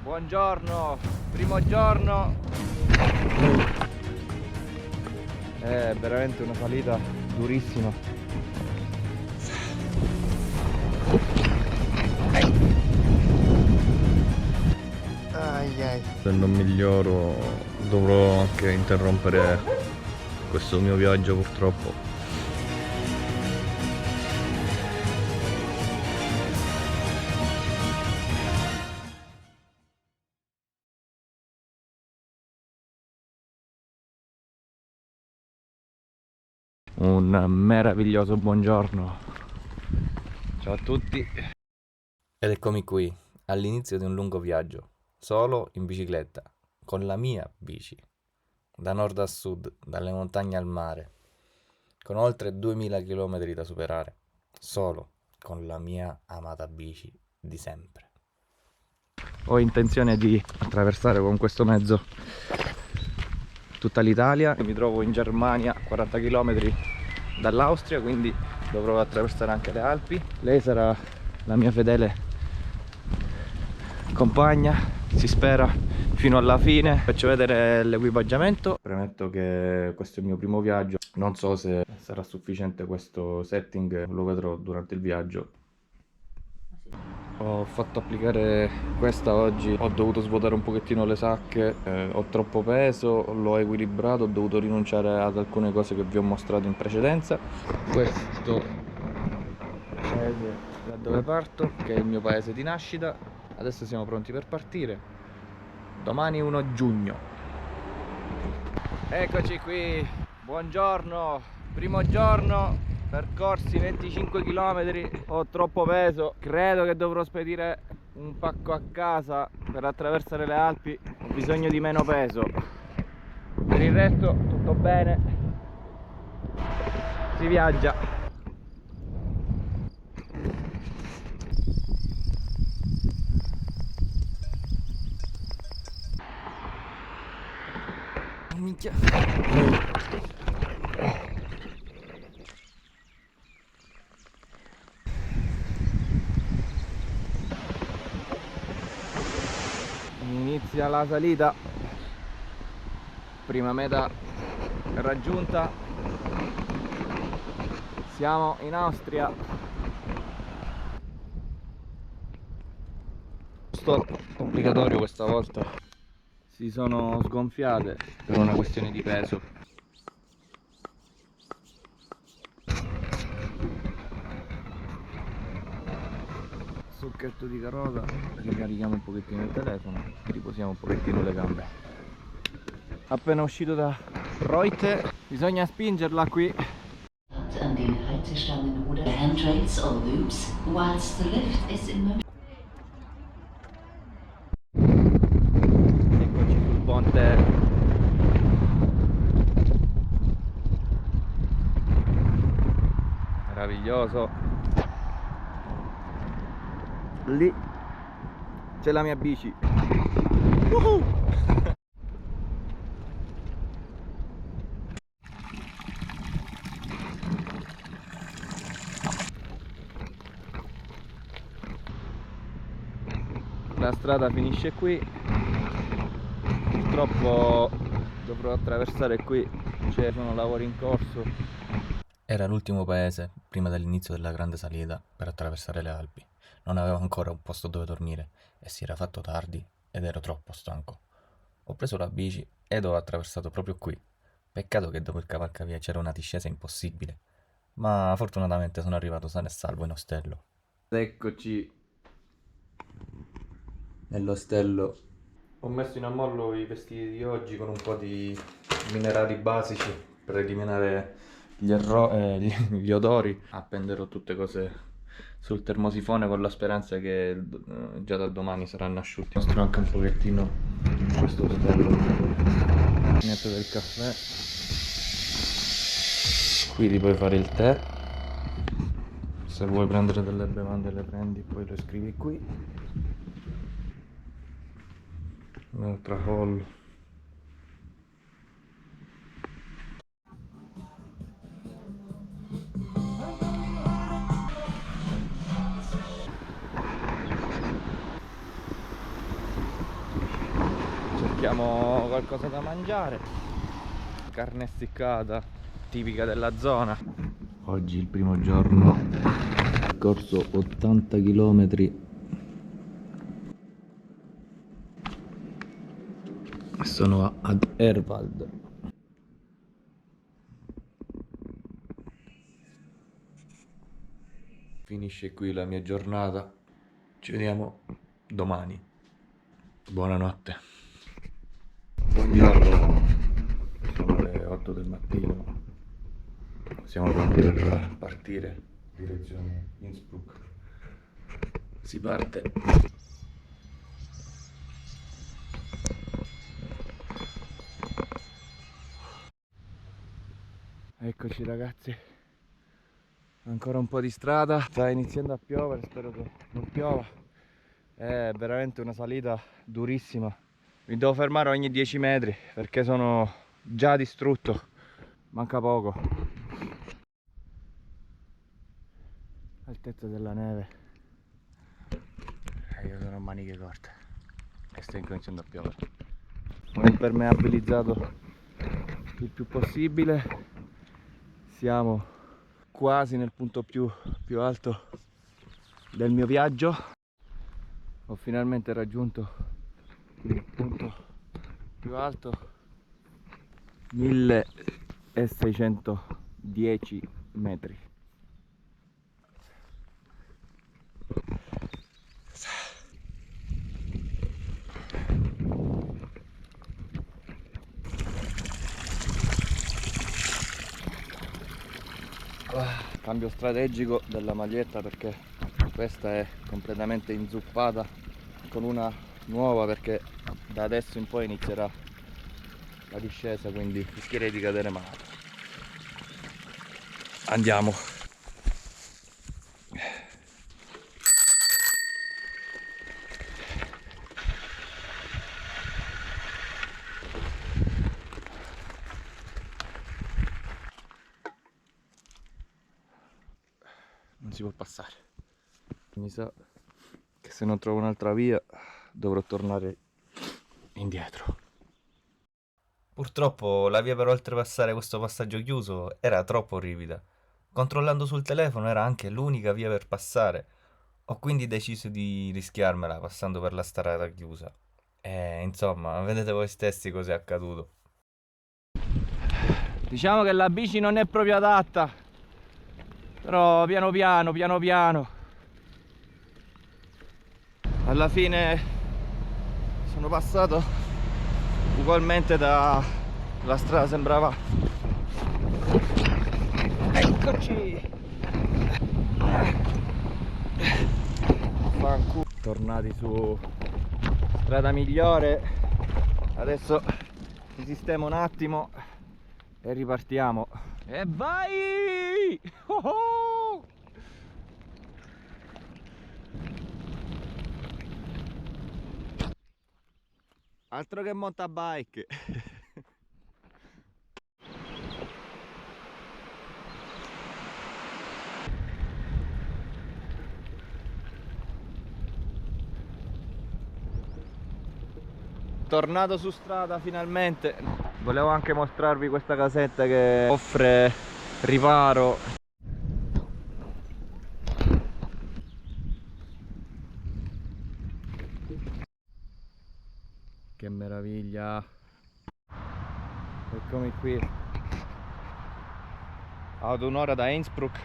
Buongiorno, primo giorno. È veramente una salita durissima. Se non miglioro dovrò anche interrompere questo mio viaggio purtroppo. Un meraviglioso buongiorno. Ciao a tutti. Ed eccomi qui, all'inizio di un lungo viaggio, solo in bicicletta, con la mia bici, da nord a sud, dalle montagne al mare, con oltre 2000 km da superare, solo con la mia amata bici di sempre. Ho intenzione di attraversare con questo mezzo tutta l'Italia. Mi trovo in Germania, 40 km dall'Austria, quindi dovrò attraversare anche le Alpi. Lei sarà la mia fedele compagna, si spera, fino alla fine. Faccio vedere l'equipaggiamento. Premetto che questo è il mio primo viaggio, non so se sarà sufficiente questo setting, lo vedrò durante il viaggio. Ho fatto applicare questa oggi, ho dovuto svuotare un pochettino le sacche, ho troppo peso, l'ho equilibrato, ho dovuto rinunciare ad alcune cose che vi ho mostrato in precedenza. Questo paese da dove parto, che è il mio paese di nascita. Adesso siamo pronti per partire. Domani 1 giugno. Eccoci qui, buongiorno, primo giorno. Percorsi 25 km, ho troppo peso, credo che dovrò spedire un pacco a casa per attraversare le Alpi, ho bisogno di meno peso. Per il resto tutto bene, si viaggia. Oh, minchia. Inizia la salita, prima meta raggiunta, siamo in Austria. Sto obbligatorio questa volta, si sono sgonfiate per una questione di peso. Succhetto di carota, ricarichiamo un pochettino il telefono, riposiamo un pochettino le gambe. Appena uscito da Reute, bisogna spingerla qui. An den Haltestangen oder Handrails or loops, whilst the lift is in motion. Eccoci sul ponte. Meraviglioso. Lì c'è la mia bici. La strada finisce qui, purtroppo dovrò attraversare qui, ci sono lavori in corso. Era l'ultimo paese, prima dell'inizio della grande salita, per attraversare le Alpi. Non avevo ancora un posto dove dormire e si era fatto tardi ed ero troppo stanco. Ho preso la bici ed ho attraversato proprio qui. Peccato che dopo il cavalcavia c'era una discesa impossibile, ma fortunatamente sono arrivato sano e salvo in ostello. Eccoci nell'ostello. Ho messo in ammollo i vestiti di oggi con un po' di minerali basici per eliminare gli odori. Appenderò tutte cose sul termosifone con la speranza che già da domani saranno asciutti. Mostro anche un pochettino questo ostello. Metto del caffè. Qui ti puoi fare il tè. Se vuoi prendere delle bevande le prendi, poi le scrivi qui. Un'altra hall. cerchiamo qualcosa da mangiare. Carne essiccata, tipica della zona. Oggi il primo giorno, corso 80 km. Sono ad Ervald. Finisce qui la mia giornata. Ci vediamo domani. Buonanotte. Buongiorno. Sono le 8 del mattino. Siamo pronti per partire. Direzione Innsbruck. Si parte. Eccoci ragazzi, ancora un po' di strada, sta iniziando a piovere, spero che non piova. È veramente una salita durissima, mi devo fermare ogni 10 metri perché sono già distrutto, manca poco. Altezza della neve, io sono a maniche corte e sta incominciando a piovere. Ho impermeabilizzato il più possibile. Siamo quasi nel punto più alto del mio viaggio. Ho finalmente raggiunto il punto più alto, 1610 metri. Cambio strategico della maglietta perché questa è completamente inzuppata, con una nuova perché da adesso in poi inizierà la discesa, quindi rischierei di cadere male. Andiamo. Non si può passare. Mi sa che se non trovo un'altra via dovrò tornare indietro. Purtroppo la via per oltrepassare questo passaggio chiuso era troppo ripida. Controllando sul telefono era anche l'unica via per passare. Ho quindi deciso di rischiarmela passando per la strada chiusa. E insomma, vedete voi stessi cos'è accaduto. Diciamo che la bici non è proprio adatta, però piano piano alla fine sono passato ugualmente la strada sembrava. Eccoci, fanculo. Tornati su strada migliore, adesso mi sistemo un attimo e ripartiamo. E vai! Oh oh! Altro che mountain-bike. Tornato su strada finalmente. Volevo anche mostrarvi questa casetta che offre riparo. Che meraviglia. Eccomi qui ad un'ora da Innsbruck.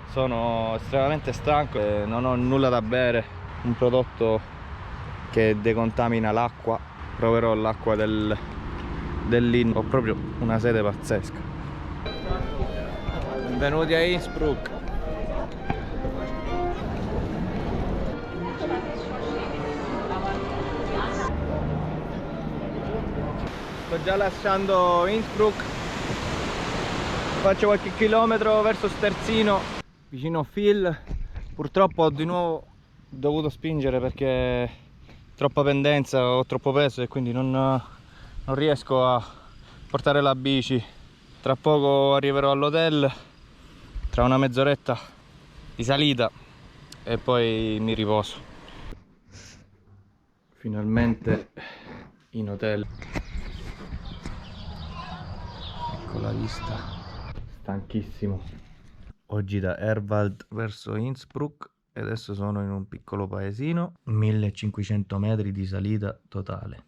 Sono estremamente stanco e non ho nulla da bere, un prodotto che decontamina l'acqua. Proverò l'acqua dell'Inn. Ho proprio una sete pazzesca. Benvenuti a Innsbruck. Sto già lasciando Innsbruck, faccio qualche chilometro verso Sterzino, vicino a Phil. Purtroppo ho di nuovo dovuto spingere perché troppa pendenza, ho troppo peso e quindi non riesco a portare la bici. Tra poco arriverò all'hotel, tra una mezz'oretta di salita e poi mi riposo. Finalmente in hotel. Ecco la vista. Stanchissimo. Oggi da Erwald verso Innsbruck e adesso sono in un piccolo paesino. 1500 metri di salita totale.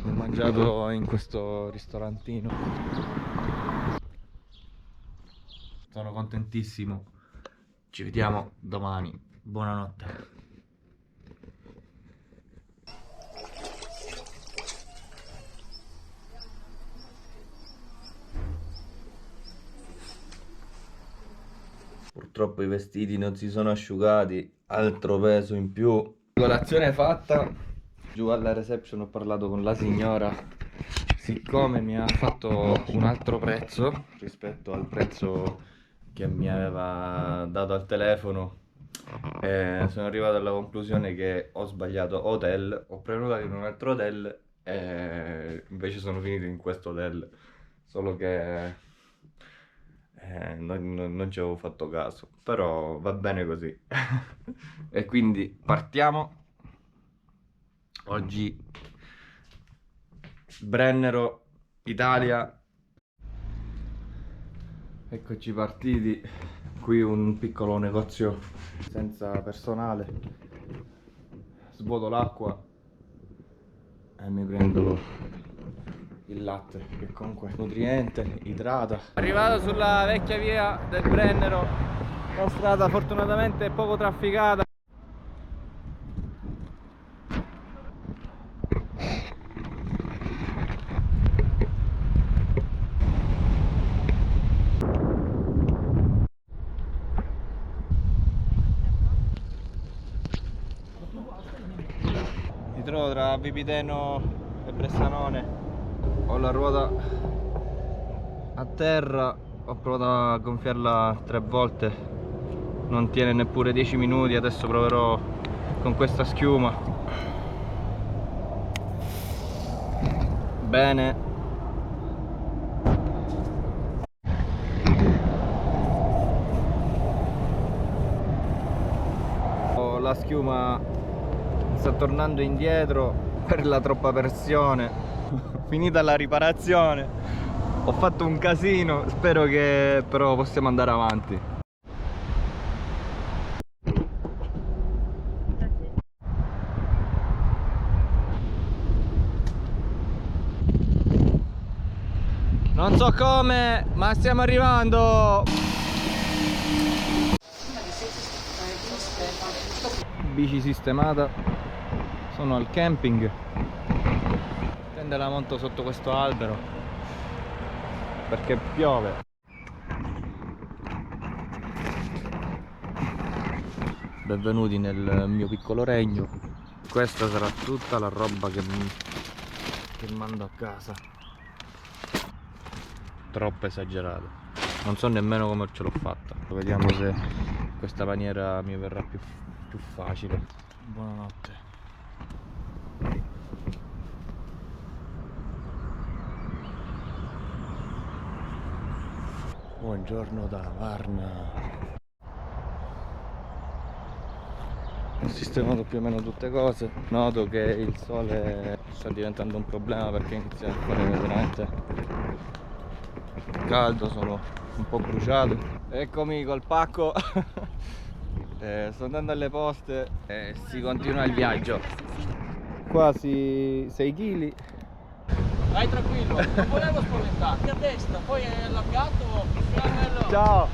Ho mangiato in questo ristorantino. Sono contentissimo. Ci vediamo domani. Buonanotte. Purtroppo i vestiti non si sono asciugati, altro peso in più. Colazione fatta. Giù alla reception ho parlato con la signora, siccome mi ha fatto un altro prezzo rispetto al prezzo che mi aveva dato al telefono, sono arrivato alla conclusione che ho sbagliato hotel, ho prenotato in un altro hotel e invece sono finito in questo hotel, solo che non ci avevo fatto caso, però va bene così. E quindi partiamo. Oggi Brennero, Italia. Eccoci partiti. Qui un piccolo negozio senza personale. Svuoto l'acqua e mi prendo il latte, che comunque è nutriente, idrata. Arrivato sulla vecchia via del Brennero, la strada fortunatamente poco trafficata. Mi trovo tra Vipiteno e Bressanone. Ho la ruota a terra, ho provato a gonfiarla 3 volte, non tiene neppure 10 minuti, adesso proverò con questa schiuma. Bene. La schiuma sta tornando indietro per la troppa pressione. Finita la riparazione, ho fatto un casino, spero che però possiamo andare avanti. Non so come, ma stiamo arrivando. Bici sistemata, sono al camping. Prende la monto sotto questo albero perché piove. Benvenuti nel mio piccolo regno. Questa sarà tutta la roba che mando a casa. Troppo esagerato, non so nemmeno come ce l'ho fatta. Vediamo se questa maniera mi verrà più facile. Buonanotte. Buongiorno da Varna. Ho sistemato più o meno tutte cose. Noto che il sole sta diventando un problema perché inizia a fare veramente caldo, sono un po' bruciato. Eccomi col pacco. Sto andando alle poste e si continua il viaggio. Quasi 6 kg. Vai tranquillo, non volevo spaventarti, a destra, poi è allargato, fiammelo. Ciao.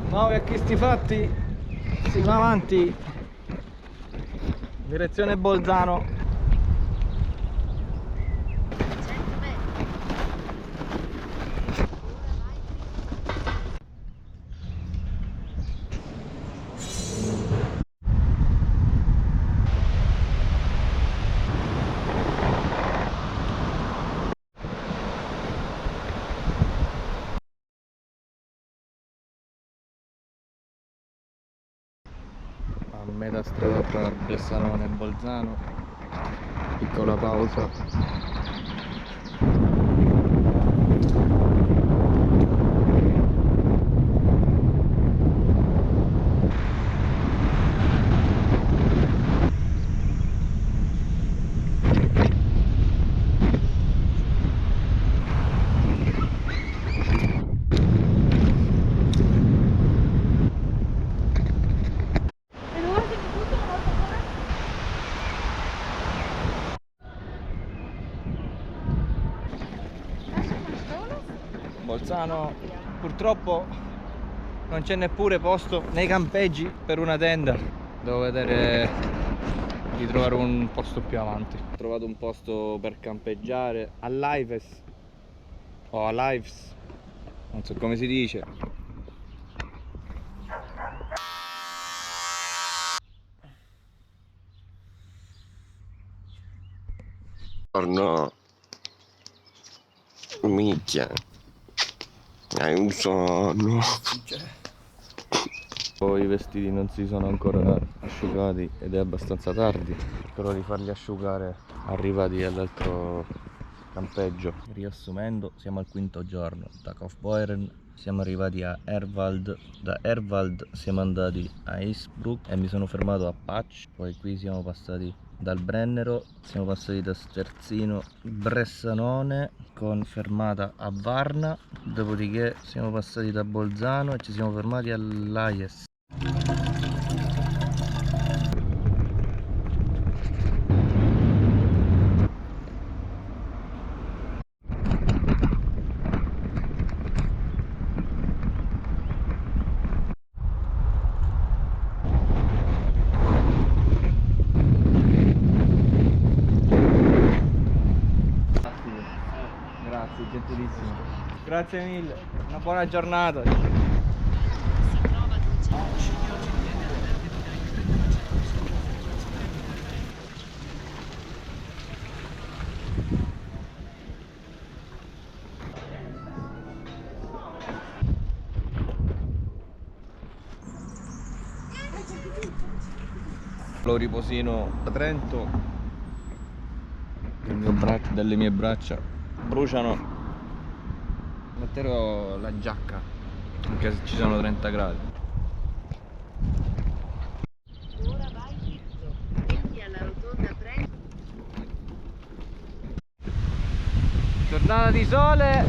Nuovi acquisti fatti, si va avanti, direzione Bolzano. metà strada tra Bressanone e Bolzano, piccola pausa. Bolzano, purtroppo non c'è neppure posto nei campeggi per una tenda. Devo vedere di trovare un posto più avanti. Ho trovato un posto per campeggiare a Lives o a Lives, non so come si dice. No, minchia, hai un sonno. I vestiti non si sono ancora asciugati ed è abbastanza tardi. Cercherò di farli asciugare arrivati all'altro campeggio. Riassumendo, siamo al quinto giorno da Kaufbeuren, siamo arrivati a Erwald, da Erwald siamo andati a Innsbruck e mi sono fermato a Patch, poi qui siamo passati dal Brennero, siamo passati da Sterzino Bressanone con fermata a Varna, dopodiché siamo passati da Bolzano e ci siamo fermati a Laies. Grazie, gentilissimo. Grazie mille, una buona giornata. Lo riposino da Trento, delle mie braccia bruciano. Metterò la giacca anche se ci sono 30 gradi. Ora vai dritto, prendi alla rotonda Giornata di sole,